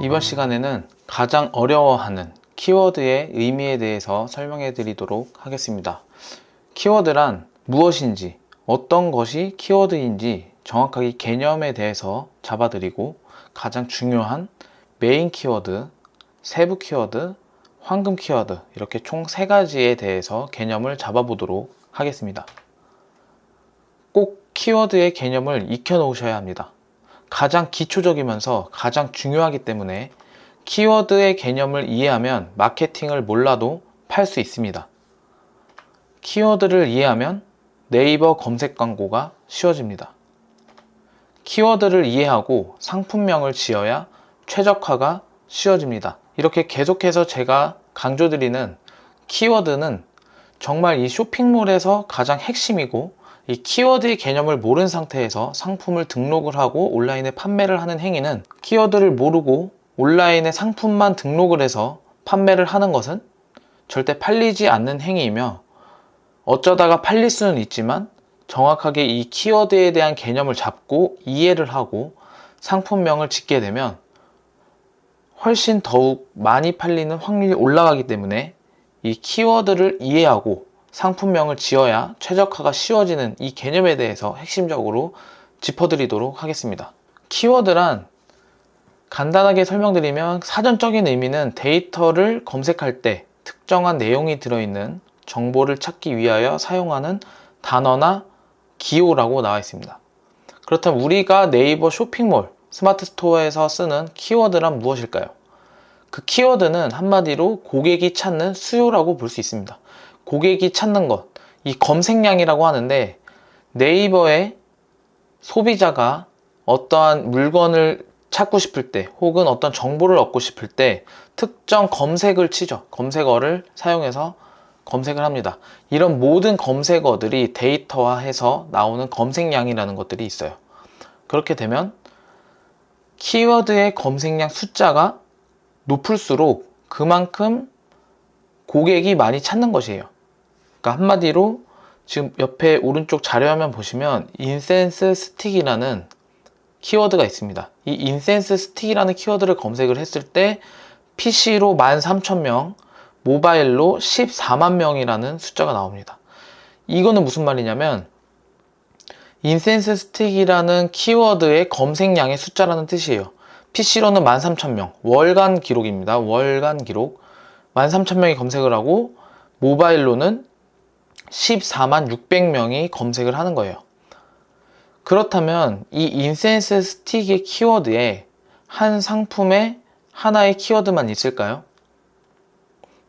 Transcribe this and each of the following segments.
이번 시간에는 가장 어려워하는 키워드의 의미에 대해서 설명해 드리도록 하겠습니다. 키워드란 무엇인지, 어떤 것이 키워드인지 정확하게 개념에 대해서 잡아드리고, 가장 중요한 메인 키워드, 세부 키워드, 황금 키워드, 이렇게 총 3가지에 대해서 개념을 잡아보도록 하겠습니다. 꼭 키워드의 개념을 익혀 놓으셔야 합니다. 가장 기초적이면서 가장 중요하기 때문에 키워드의 개념을 이해하면 마케팅을 몰라도 팔 수 있습니다. 키워드를 이해하면 네이버 검색 광고가 쉬워집니다. 키워드를 이해하고 상품명을 지어야 최적화가 쉬워집니다. 이렇게 계속해서 제가 강조드리는 키워드는 정말 이 쇼핑몰에서 가장 핵심이고, 이 키워드의 개념을 모른 상태에서 상품을 등록을 하고 온라인에 판매를 하는 행위는, 키워드를 모르고 온라인에 상품만 등록을 해서 판매를 하는 것은 절대 팔리지 않는 행위이며, 어쩌다가 팔릴 수는 있지만 정확하게 이 키워드에 대한 개념을 잡고 이해를 하고 상품명을 짓게 되면 훨씬 더욱 많이 팔리는 확률이 올라가기 때문에, 이 키워드를 이해하고 상품명을 지어야 최적화가 쉬워지는 이 개념에 대해서 핵심적으로 짚어드리도록 하겠습니다. 키워드란 간단하게 설명드리면, 사전적인 의미는 데이터를 검색할 때 특정한 내용이 들어있는 정보를 찾기 위하여 사용하는 단어나 기호라고 나와 있습니다. 그렇다면 우리가 네이버 쇼핑몰, 스마트 스토어에서 쓰는 키워드란 무엇일까요? 그 키워드는 한마디로 고객이 찾는 수요라고 볼 수 있습니다. 고객이 찾는 것, 이 검색량이라고 하는데, 네이버에 소비자가 어떠한 물건을 찾고 싶을 때 혹은 어떤 정보를 얻고 싶을 때 특정 검색을 치죠. 검색어를 사용해서 검색을 합니다. 이런 모든 검색어들이 데이터화해서 나오는 검색량이라는 것들이 있어요. 그렇게 되면 키워드의 검색량 숫자가 높을수록 그만큼 고객이 많이 찾는 것이에요. 그러니까 한마디로 지금 옆에 오른쪽 자료화면 보시면 인센스 스틱이라는 키워드가 있습니다. 이 인센스 스틱이라는 키워드를 검색을 했을 때 PC로 13,000명, 모바일로 14만 명이라는 숫자가 나옵니다. 이거는 무슨 말이냐면, 인센스 스틱이라는 키워드의 검색량의 숫자라는 뜻이에요. PC로는 13,000명, 월간 기록입니다. 월간 기록 13,000명이 검색을 하고, 모바일로는 14만 600명이 검색을 하는 거예요. 그렇다면 이 인센스 스틱의 키워드에 한 상품의 하나의 키워드만 있을까요?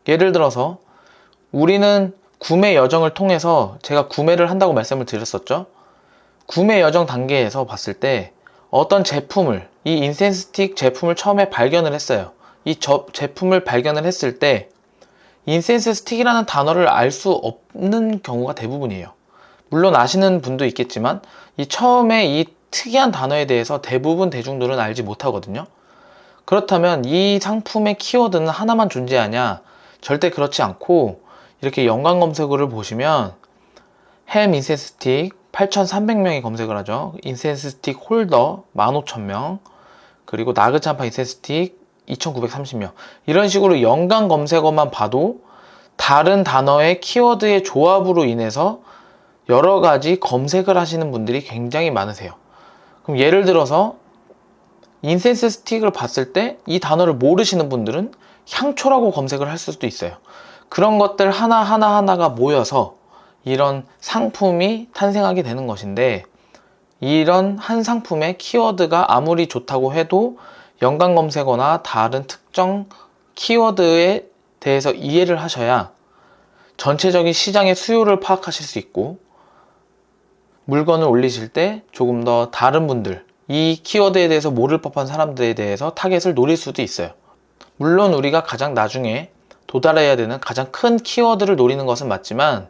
예를 들어서 우리는 구매 여정을 통해서, 제가 구매를 한다고 말씀을 드렸었죠. 구매 여정 단계에서 봤을 때 어떤 제품을, 이 인센스 스틱 제품을 처음에 발견을 했어요. 이 제품을 발견을 했을 때 인센스 스틱이라는 단어를 알 수 없는 경우가 대부분이에요. 물론 아시는 분도 있겠지만 이 처음에 이 특이한 단어에 대해서 대부분 대중들은 알지 못하거든요. 그렇다면 이 상품의 키워드는 하나만 존재하냐? 절대 그렇지 않고, 이렇게 연관 검색어를 보시면 햄 인센스 스틱 8,300명이 검색을 하죠. 인센스 스틱 홀더 15,000명, 그리고 나그찬파 인센스 스틱 2,930명, 이런 식으로 연관 검색어만 봐도 다른 단어의 키워드의 조합으로 인해서 여러 가지 검색을 하시는 분들이 굉장히 많으세요. 그럼 예를 들어서 인센스 스틱을 봤을 때 이 단어를 모르시는 분들은 향초라고 검색을 할 수도 있어요. 그런 것들 하나하나가 모여서 이런 상품이 탄생하게 되는 것인데, 이런 한 상품의 키워드가 아무리 좋다고 해도 연관 검색어나 다른 특정 키워드에 대해서 이해를 하셔야 전체적인 시장의 수요를 파악하실 수 있고, 물건을 올리실 때 조금 더 다른 분들, 이 키워드에 대해서 모를 법한 사람들에 대해서 타겟을 노릴 수도 있어요. 물론 우리가 가장 나중에 도달해야 되는 가장 큰 키워드를 노리는 것은 맞지만,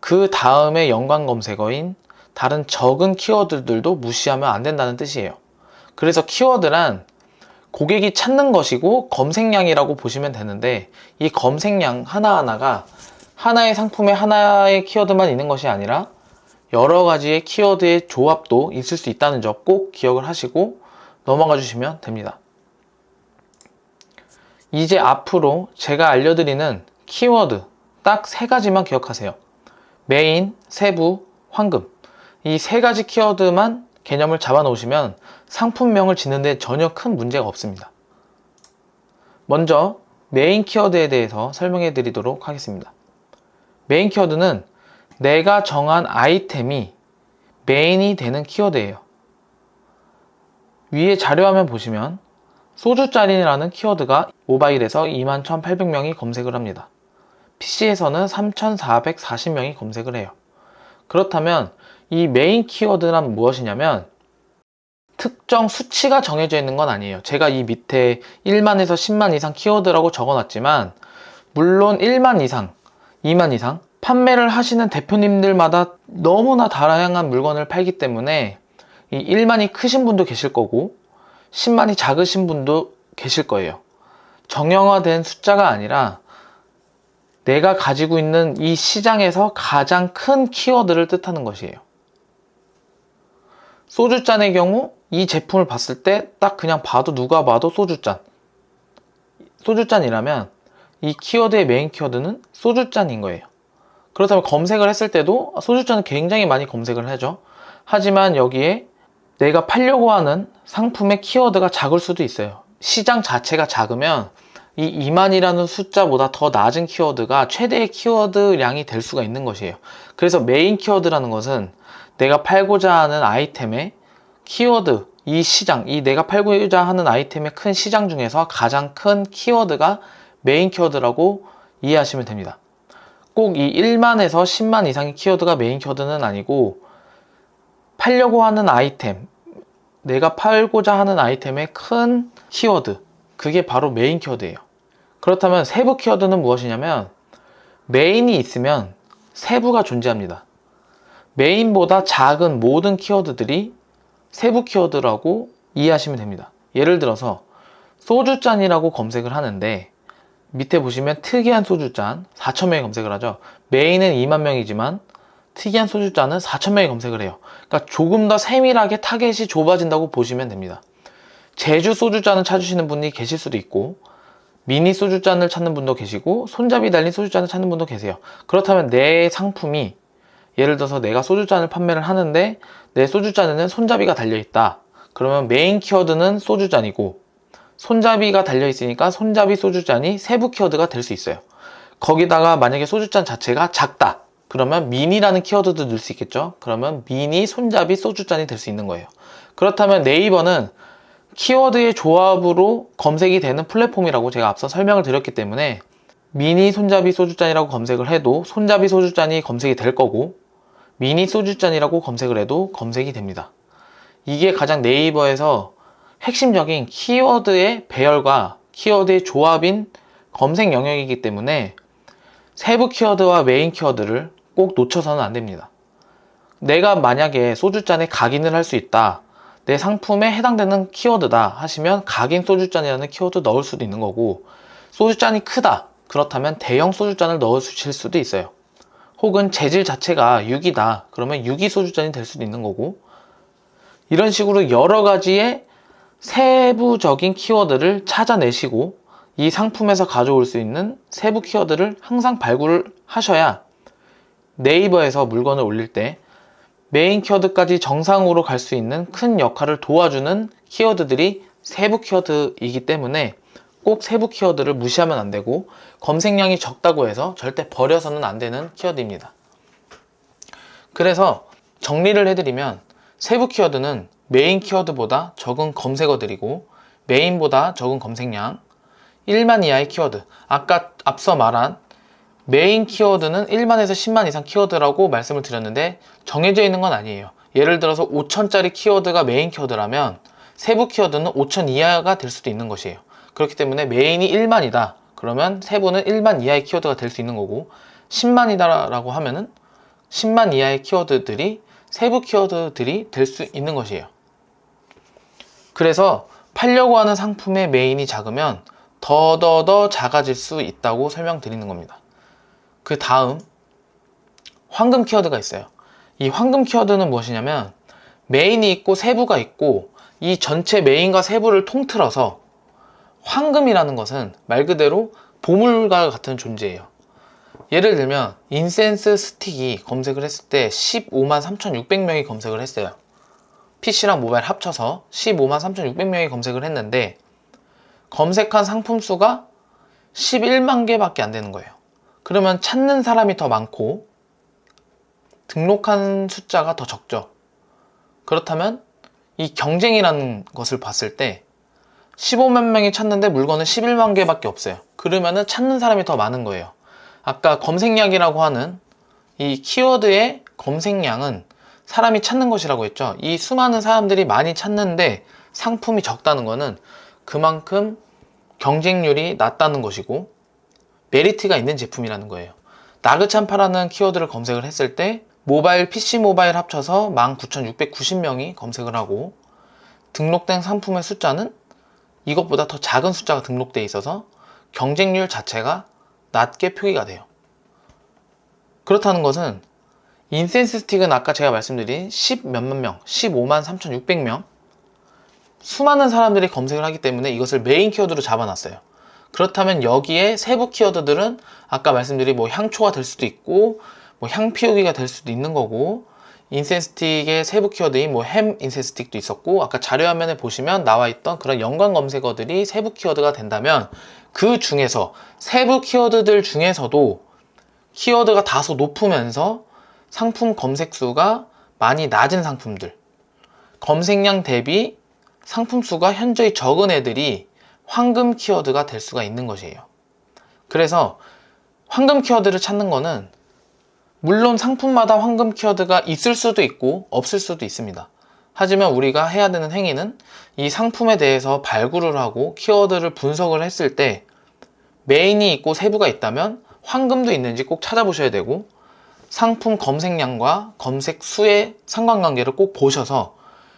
그 다음에 연관 검색어인 다른 적은 키워드들도 무시하면 안 된다는 뜻이에요. 그래서 키워드란 고객이 찾는 것이고 검색량이라고 보시면 되는데, 이 검색량 하나하나가 하나의 상품에 하나의 키워드만 있는 것이 아니라 여러 가지의 키워드의 조합도 있을 수 있다는 점 꼭 기억을 하시고 넘어가 주시면 됩니다. 이제 앞으로 제가 알려드리는 키워드 딱 3가지만 기억하세요. 메인, 세부, 황금. 이 3가지 키워드만 개념을 잡아 놓으시면 상품명을 짓는데 전혀 큰 문제가 없습니다. 먼저 메인 키워드에 대해서 설명해 드리도록 하겠습니다. 메인 키워드는 내가 정한 아이템이 메인이 되는 키워드예요. 위에 자료화면 보시면 소주잔이라는 키워드가 모바일에서 21,800명이 검색을 합니다. PC에서는 3,440명이 검색을 해요. 그렇다면 이 메인 키워드란 무엇이냐면 특정 수치가 정해져 있는 건 아니에요. 제가 이 밑에 1만에서 10만 이상 키워드라고 적어놨지만 물론 1만 이상, 2만 이상 판매를 하시는 대표님들마다 너무나 다양한 물건을 팔기 때문에 이 1만이 크신 분도 계실 거고 10만이 작으신 분도 계실 거예요. 정형화된 숫자가 아니라 내가 가지고 있는 이 시장에서 가장 큰 키워드를 뜻하는 것이에요. 소주잔의 경우 이 제품을 봤을 때 딱 그냥 봐도 누가 봐도 소주잔. 소주잔이라면 이 키워드의 메인 키워드는 소주잔인 거예요. 그렇다면 검색을 했을 때도 소주잔은 굉장히 많이 검색을 하죠. 하지만 여기에 내가 팔려고 하는 상품의 키워드가 작을 수도 있어요. 시장 자체가 작으면 이 2만이라는 숫자보다 더 낮은 키워드가 최대의 키워드량이 될 수가 있는 것이에요. 그래서 메인 키워드라는 것은 내가 팔고자 하는 아이템의 키워드, 이 시장, 이 내가 팔고자 하는 아이템의 큰 시장 중에서 가장 큰 키워드가 메인 키워드라고 이해하시면 됩니다. 꼭 이 1만에서 10만 이상의 키워드가 메인 키워드는 아니고 팔려고 하는 아이템, 내가 팔고자 하는 아이템의 큰 키워드, 그게 바로 메인 키워드예요. 그렇다면 세부 키워드는 무엇이냐면 메인이 있으면 세부가 존재합니다. 메인보다 작은 모든 키워드들이 세부 키워드라고 이해하시면 됩니다. 예를 들어서 소주잔이라고 검색을 하는데 밑에 보시면 특이한 소주잔 4,000명이 검색을 하죠. 메인은 2만 명이지만 특이한 소주잔은 4,000명이 검색을 해요. 그러니까 조금 더 세밀하게 타겟이 좁아진다고 보시면 됩니다. 제주 소주잔을 찾으시는 분이 계실 수도 있고 미니 소주잔을 찾는 분도 계시고 손잡이 달린 소주잔을 찾는 분도 계세요. 그렇다면 내 상품이 예를 들어서 내가 소주잔을 판매를 하는데 내 소주잔에는 손잡이가 달려있다. 그러면 메인 키워드는 소주잔이고 손잡이가 달려있으니까 손잡이 소주잔이 세부 키워드가 될 수 있어요. 거기다가 만약에 소주잔 자체가 작다. 그러면 미니라는 키워드도 넣을 수 있겠죠. 그러면 미니 손잡이 소주잔이 될 수 있는 거예요. 그렇다면 네이버는 키워드의 조합으로 검색이 되는 플랫폼이라고 제가 앞서 설명을 드렸기 때문에 미니 손잡이 소주잔이라고 검색을 해도 손잡이 소주잔이 검색이 될 거고 미니 소주잔이라고 검색을 해도 검색이 됩니다. 이게 가장 네이버에서 핵심적인 키워드의 배열과 키워드의 조합인 검색 영역이기 때문에 세부 키워드와 메인 키워드를 꼭 놓쳐서는 안 됩니다. 내가 만약에 소주잔에 각인을 할 수 있다. 내 상품에 해당되는 키워드다 하시면 각인 소주잔이라는 키워드 넣을 수도 있는 거고 소주잔이 크다. 그렇다면 대형 소주잔을 넣으실 수도 있어요. 혹은 재질 자체가 유기다. 그러면 유기 소주잔이 될 수도 있는 거고 이런 식으로 여러 가지의 세부적인 키워드를 찾아내시고 이 상품에서 가져올 수 있는 세부 키워드를 항상 발굴을 하셔야 네이버에서 물건을 올릴 때 메인 키워드까지 정상으로 갈 수 있는 큰 역할을 도와주는 키워드들이 세부 키워드이기 때문에 꼭 세부 키워드를 무시하면 안 되고 검색량이 적다고 해서 절대 버려서는 안 되는 키워드입니다. 그래서 정리를 해드리면 세부 키워드는 메인 키워드보다 적은 검색어들이고 메인보다 적은 검색량 1만 이하의 키워드 아까 앞서 말한 메인 키워드는 1만에서 10만 이상 키워드라고 말씀을 드렸는데 정해져 있는 건 아니에요. 예를 들어서 5천짜리 키워드가 메인 키워드라면 세부 키워드는 5천 이하가 될 수도 있는 것이에요. 그렇기 때문에 메인이 1만이다. 그러면 세부는 1만 이하의 키워드가 될 수 있는 거고 10만이다 라고 하면은 10만 이하의 키워드들이 세부 키워드들이 될 수 있는 것이에요. 그래서 팔려고 하는 상품의 메인이 작으면 더더더 작아질 수 있다고 설명드리는 겁니다. 그 다음 황금 키워드가 있어요. 이 황금 키워드는 무엇이냐면 메인이 있고 세부가 있고 이 전체 메인과 세부를 통틀어서 황금이라는 것은 말 그대로 보물과 같은 존재예요. 예를 들면 인센스 스틱이 검색을 했을 때 15만 3,600명이 검색을 했어요. PC랑 모바일 합쳐서 15만 3,600명이 검색을 했는데 검색한 상품 수가 11만 개밖에 안 되는 거예요. 그러면 찾는 사람이 더 많고 등록한 숫자가 더 적죠. 그렇다면 이 경쟁이라는 것을 봤을 때 15만 명이 찾는데 물건은 11만 개밖에 없어요. 그러면은 찾는 사람이 더 많은 거예요. 아까 검색량이라고 하는 이 키워드의 검색량은 사람이 찾는 것이라고 했죠. 이 수많은 사람들이 많이 찾는데 상품이 적다는 것은 그만큼 경쟁률이 낮다는 것이고 메리트가 있는 제품이라는 거예요. 나그찬파라는 키워드를 검색을 했을 때 모바일, PC 모바일 합쳐서 19,690명이 검색을 하고 등록된 상품의 숫자는 이것보다 더 작은 숫자가 등록되어 있어서 경쟁률 자체가 낮게 표기가 돼요. 그렇다는 것은 인센스 스틱은 아까 제가 말씀드린 10 몇만 명, 15만 3,600명 수많은 사람들이 검색을 하기 때문에 이것을 메인 키워드로 잡아놨어요. 그렇다면 여기에 세부 키워드들은 아까 말씀드린 뭐 향초가 될 수도 있고 뭐 향피우기가 될 수도 있는 거고 인센스 스틱의 세부 키워드인 뭐 햄 인센스 스틱도 있었고 아까 자료 화면에 보시면 나와 있던 그런 연관 검색어들이 세부 키워드가 된다면 그 중에서 세부 키워드들 중에서도 키워드가 다소 높으면서 상품 검색 수가 많이 낮은 상품들, 검색량 대비 상품 수가 현저히 적은 애들이 황금 키워드가 될 수가 있는 것이에요. 그래서 황금 키워드를 찾는 거는 물론 상품마다 황금 키워드가 있을 수도 있고 없을 수도 있습니다. 하지만 우리가 해야 되는 행위는 이 상품에 대해서 발굴을 하고 키워드를 분석을 했을 때 메인이 있고 세부가 있다면 황금도 있는지 꼭 찾아보셔야 되고 상품 검색량과 검색 수의 상관관계를 꼭 보셔서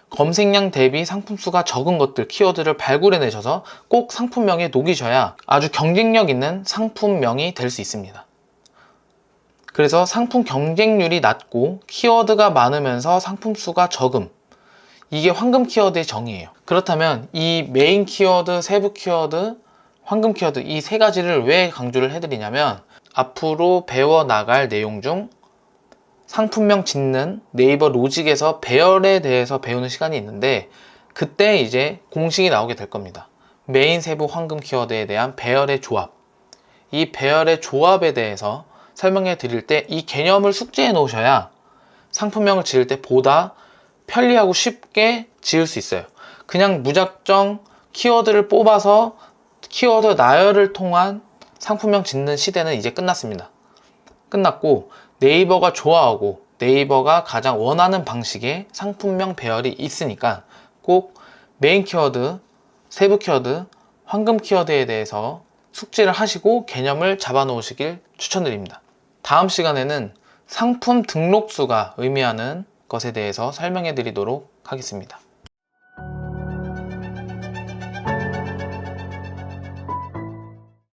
검색량 대비 상품 수가 적은 것들 키워드를 발굴해 내셔서 꼭 상품명에 녹이셔야 아주 경쟁력 있는 상품명이 될 수 있습니다. 그래서 상품 경쟁률이 낮고 키워드가 많으면서 상품 수가 적음, 이게 황금 키워드의 정의예요. 그렇다면 이 메인 키워드, 세부 키워드, 황금 키워드 이 세 가지를 왜 강조를 해드리냐면 앞으로 배워나갈 내용 중 상품명 짓는 네이버 로직에서 배열에 대해서 배우는 시간이 있는데 그때 이제 공식이 나오게 될 겁니다. 메인, 세부, 황금 키워드에 대한 배열의 조합, 이 배열의 조합에 대해서 설명해 드릴 때 이 개념을 숙지해 놓으셔야 상품명을 지을 때 보다 편리하고 쉽게 지을 수 있어요. 그냥 무작정 키워드를 뽑아서 키워드 나열을 통한 상품명 짓는 시대는 이제 끝났습니다. 끝났고 네이버가 좋아하고 네이버가 가장 원하는 방식의 상품명 배열이 있으니까 꼭 메인 키워드, 세부 키워드, 황금 키워드에 대해서 숙지를 하시고 개념을 잡아 놓으시길 추천드립니다. 다음 시간에는 상품 등록수가 의미하는 것에 대해서 설명해 드리도록 하겠습니다.